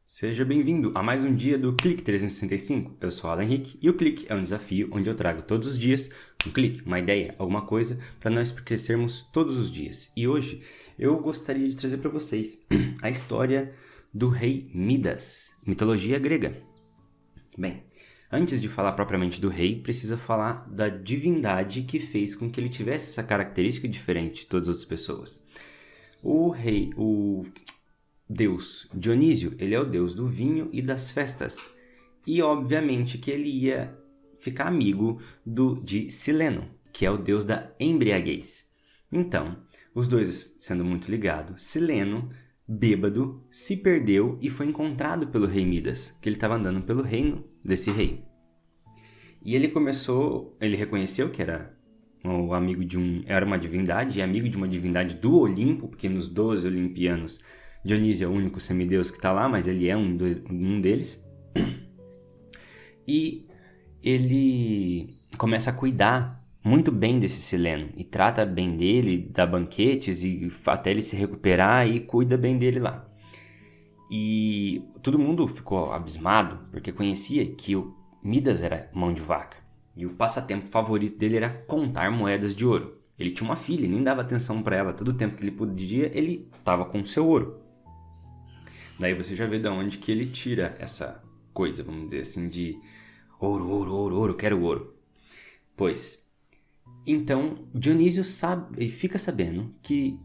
Seja bem-vindo a mais um dia do Clique 365. Eu sou Alan Henrique e o Clique é um desafio onde eu trago todos os dias um clique, uma ideia, alguma coisa para nós crescermos todos os dias. E hoje eu gostaria de trazer para vocês a história do rei Midas, mitologia grega. Bem, antes de falar propriamente do rei, precisa falar da divindade que fez com que ele tivesse essa característica diferente de todas as outras pessoas. O deus Dionísio, ele é o deus do vinho e das festas. E obviamente que ele ia ficar amigo de Sileno, que é o deus da embriaguez. Então, os dois sendo muito ligados, Sileno, bêbado, se perdeu e foi encontrado pelo rei Midas, que ele estava andando pelo reino desse rei. E ele reconheceu que era o amigo era uma divindade, e amigo de uma divindade do Olimpo, porque nos 12 olimpianos Dionísio é o único semideus que está lá, mas ele é um deles. E ele começa a cuidar muito bem desse Sileno. E trata bem dele, dá banquetes, e até ele se recuperar e cuida bem dele lá. E todo mundo ficou abismado, porque conhecia que o Midas era mão de vaca. E o passatempo favorito dele era contar moedas de ouro. Ele tinha uma filha, nem dava atenção para ela. Todo o tempo que ele podia, ele estava com o seu ouro. Daí você já vê de onde que ele tira essa coisa, vamos dizer assim, de ouro, ouro, ouro, ouro, quero ouro. Pois, então Dionísio sabe e fica sabendo que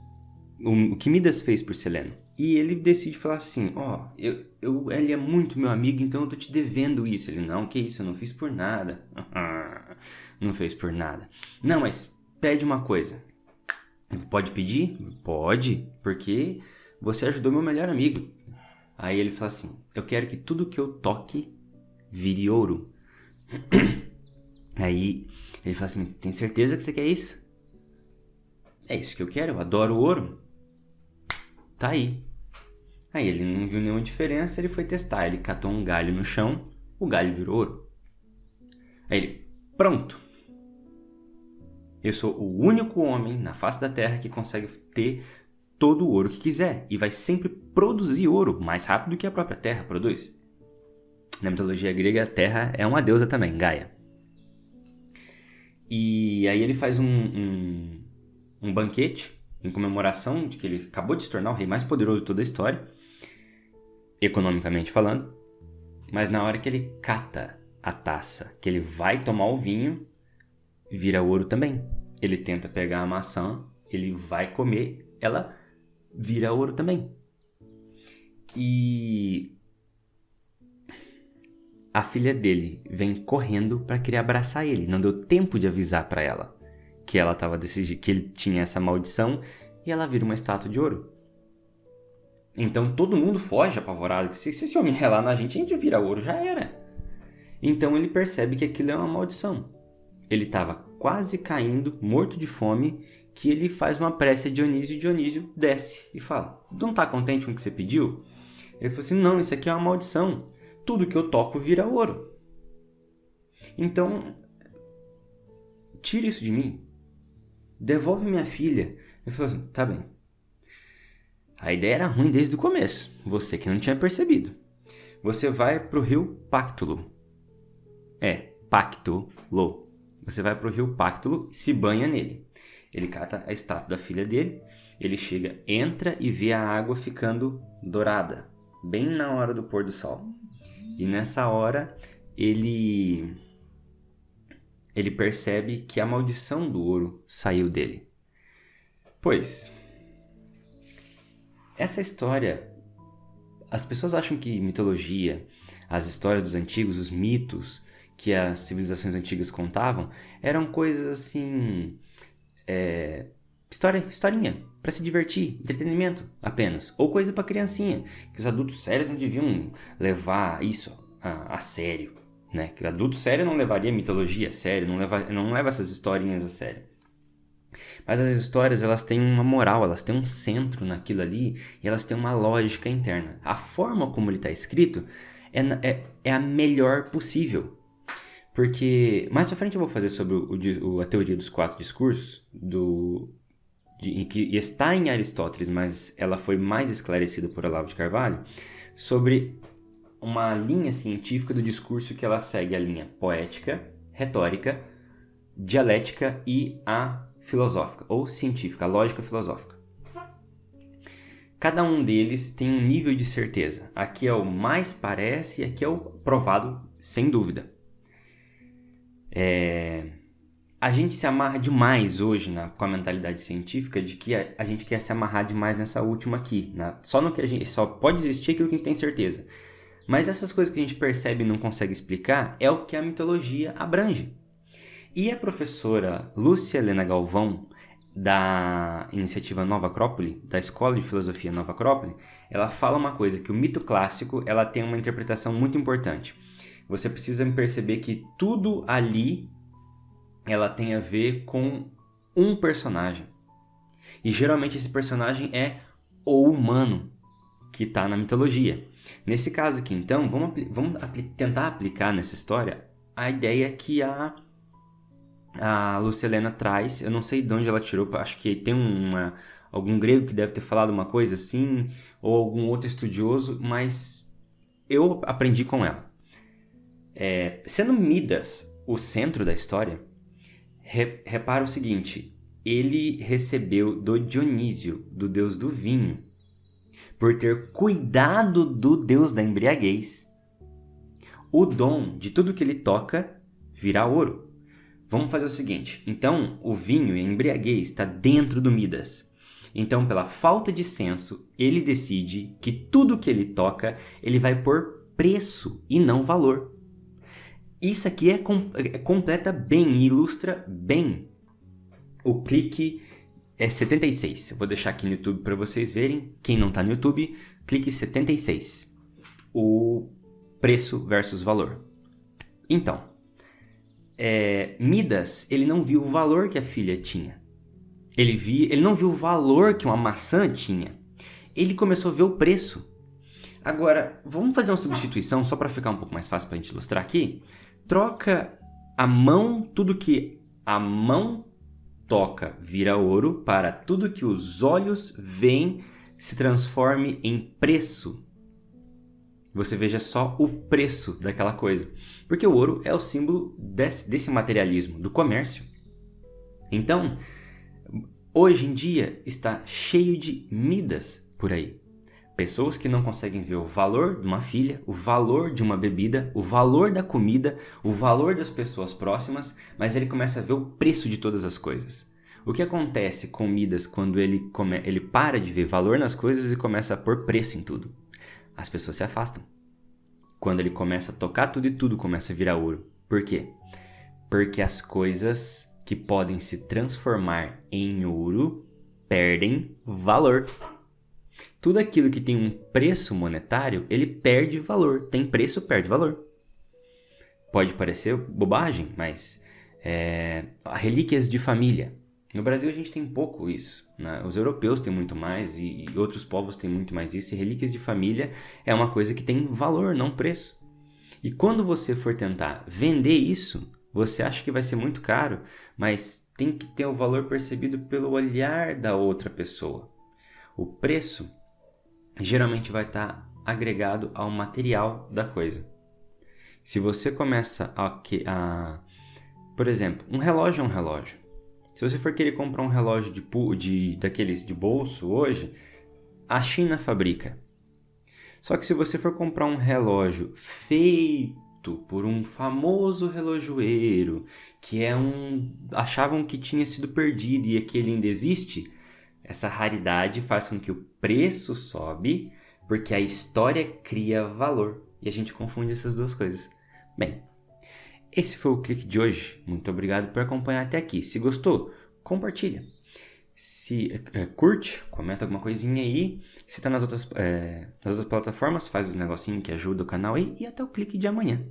o que Midas fez por Sileno. E ele decide falar assim, ele é muito meu amigo, então eu tô te devendo isso. Ele, não, que isso, eu não fiz por nada. Não fez por nada. Não, mas pede uma coisa. Pode pedir? Pode, porque você ajudou meu melhor amigo. Aí ele fala assim, eu quero que tudo que eu toque vire ouro. Aí ele fala assim, tem certeza que você quer isso? É isso que eu quero, eu adoro ouro. Tá aí. Aí ele não viu nenhuma diferença, ele foi testar. Ele catou um galho no chão, o galho virou ouro. Aí ele, pronto. Eu sou o único homem na face da terra que consegue ter todo o ouro que quiser. E vai sempre produzir ouro mais rápido que a própria terra produz. Na mitologia grega, a terra é uma deusa também, Gaia. E aí ele faz um banquete em comemoração de que ele acabou de se tornar o rei mais poderoso de toda a história, economicamente falando. Mas na hora que ele cata a taça, que ele vai tomar o vinho, vira ouro também. Ele tenta pegar a maçã, ele vai comer, ela vira ouro também. E a filha dele vem correndo para querer abraçar ele. Não deu tempo de avisar para ela que ela estava que ele tinha essa maldição, e ela vira uma estátua de ouro. Então todo mundo foge apavorado. Se esse homem relar na gente, a gente vira ouro, já era. Então ele percebe que aquilo é uma maldição. Ele estava quase caindo, morto de fome, que ele faz uma prece a Dionísio, e Dionísio desce e fala, não tá contente com o que você pediu? Ele falou assim, não, isso aqui é uma maldição. Tudo que eu toco vira ouro. Então, tira isso de mim. Devolve minha filha. Ele falou assim, tá bem. A ideia era ruim desde o começo. Você que não tinha percebido. Você vai pro rio Pactulo. Pactulo. Você vai pro rio Pactulo e se banha nele. Ele cata a estátua da filha dele. Ele chega, entra e vê a água ficando dourada. Bem na hora do pôr do sol. E nessa hora, ele percebe que a maldição do ouro saiu dele. Pois, essa história, as pessoas acham que mitologia, as histórias dos antigos, os mitos que as civilizações antigas contavam, eram coisas assim, historinha, para se divertir, entretenimento apenas, ou coisa para criancinha, que os adultos sérios não deviam levar isso a sério, né? Que o adulto sério não levaria mitologia a sério, não leva essas historinhas a sério. Mas as histórias, elas têm uma moral, elas têm um centro naquilo ali, e elas têm uma lógica interna. A forma como ele está escrito é a melhor possível. Porque mais pra frente eu vou fazer sobre a teoria dos 4 discursos, que está em Aristóteles, mas ela foi mais esclarecida por Olavo de Carvalho, sobre uma linha científica do discurso que ela segue a linha poética, retórica, dialética e a filosófica, ou científica, a lógica filosófica. Cada um deles tem um nível de certeza. Aqui é o mais parece e aqui é o provado, sem dúvida. A gente se amarra demais hoje com a mentalidade científica de que a gente quer se amarrar demais nessa última aqui. Só no que a gente só pode existir aquilo que a gente tem certeza. Mas essas coisas que a gente percebe e não consegue explicar é o que a mitologia abrange. E a professora Lúcia Helena Galvão, da iniciativa Nova Acrópole, da Escola de Filosofia Nova Acrópole, ela fala uma coisa, que o mito clássico ela tem uma interpretação muito importante. Você precisa perceber que tudo ali ela tem a ver com um personagem. E geralmente esse personagem é o humano que está na mitologia. Nesse caso aqui, então, vamos tentar aplicar nessa história a ideia que a Lúcia Helena traz. Eu não sei de onde ela tirou, acho que tem algum grego que deve ter falado uma coisa assim, ou algum outro estudioso, mas eu aprendi com ela. Sendo Midas o centro da história, repara o seguinte, ele recebeu do Dionísio, do deus do vinho, por ter cuidado do deus da embriaguez, o dom de tudo que ele toca virar ouro. Vamos fazer o seguinte, então o vinho e a embriaguez está dentro do Midas. Então, pela falta de senso, ele decide que tudo que ele toca, ele vai pôr preço e não valor. Isso aqui completa bem e ilustra bem o clique 76. Eu vou deixar aqui no YouTube para vocês verem. Quem não está no YouTube, clique 76. O preço versus valor. Então, Midas, ele não viu o valor que a filha tinha. Ele não viu o valor que uma maçã tinha. Ele começou a ver o preço. Agora, vamos fazer uma substituição só para ficar um pouco mais fácil para a gente ilustrar aqui. Troca a mão, tudo que a mão toca vira ouro, para tudo que os olhos veem se transforme em preço. Você veja só o preço daquela coisa. Porque o ouro é o símbolo desse materialismo, do comércio. Então, hoje em dia está cheio de Midas por aí. Pessoas que não conseguem ver o valor de uma filha, o valor de uma bebida, o valor da comida, o valor das pessoas próximas, mas ele começa a ver o preço de todas as coisas. O que acontece com Midas quando ele para de ver valor nas coisas e começa a pôr preço em tudo? As pessoas se afastam. Quando ele começa a tocar tudo e tudo começa a virar ouro. Por quê? Porque as coisas que podem se transformar em ouro perdem valor. Tudo aquilo que tem um preço monetário, ele perde valor. Tem preço, perde valor. Pode parecer bobagem, mas relíquias de família. No Brasil a gente tem pouco isso, né? Os europeus têm muito mais e outros povos têm muito mais isso. E relíquias de família é uma coisa que tem valor, não preço. E quando você for tentar vender isso, você acha que vai ser muito caro, mas tem que ter o valor percebido pelo olhar da outra pessoa. O preço geralmente vai estar agregado ao material da coisa. Se você começa por exemplo, um relógio é um relógio. Se você for querer comprar um relógio daqueles de bolso hoje, a China fabrica. Só que se você for comprar um relógio feito por um famoso relojoeiro, achavam que tinha sido perdido e que ele ainda existe, essa raridade faz com que o preço sobe, porque a história cria valor. E a gente confunde essas duas coisas. Bem, esse foi o clique de hoje. Muito obrigado por acompanhar até aqui. Se gostou, compartilha. Se curte, comenta alguma coisinha aí. Se está nas outras plataformas, faz os negocinhos que ajudam o canal aí. E até o clique de amanhã.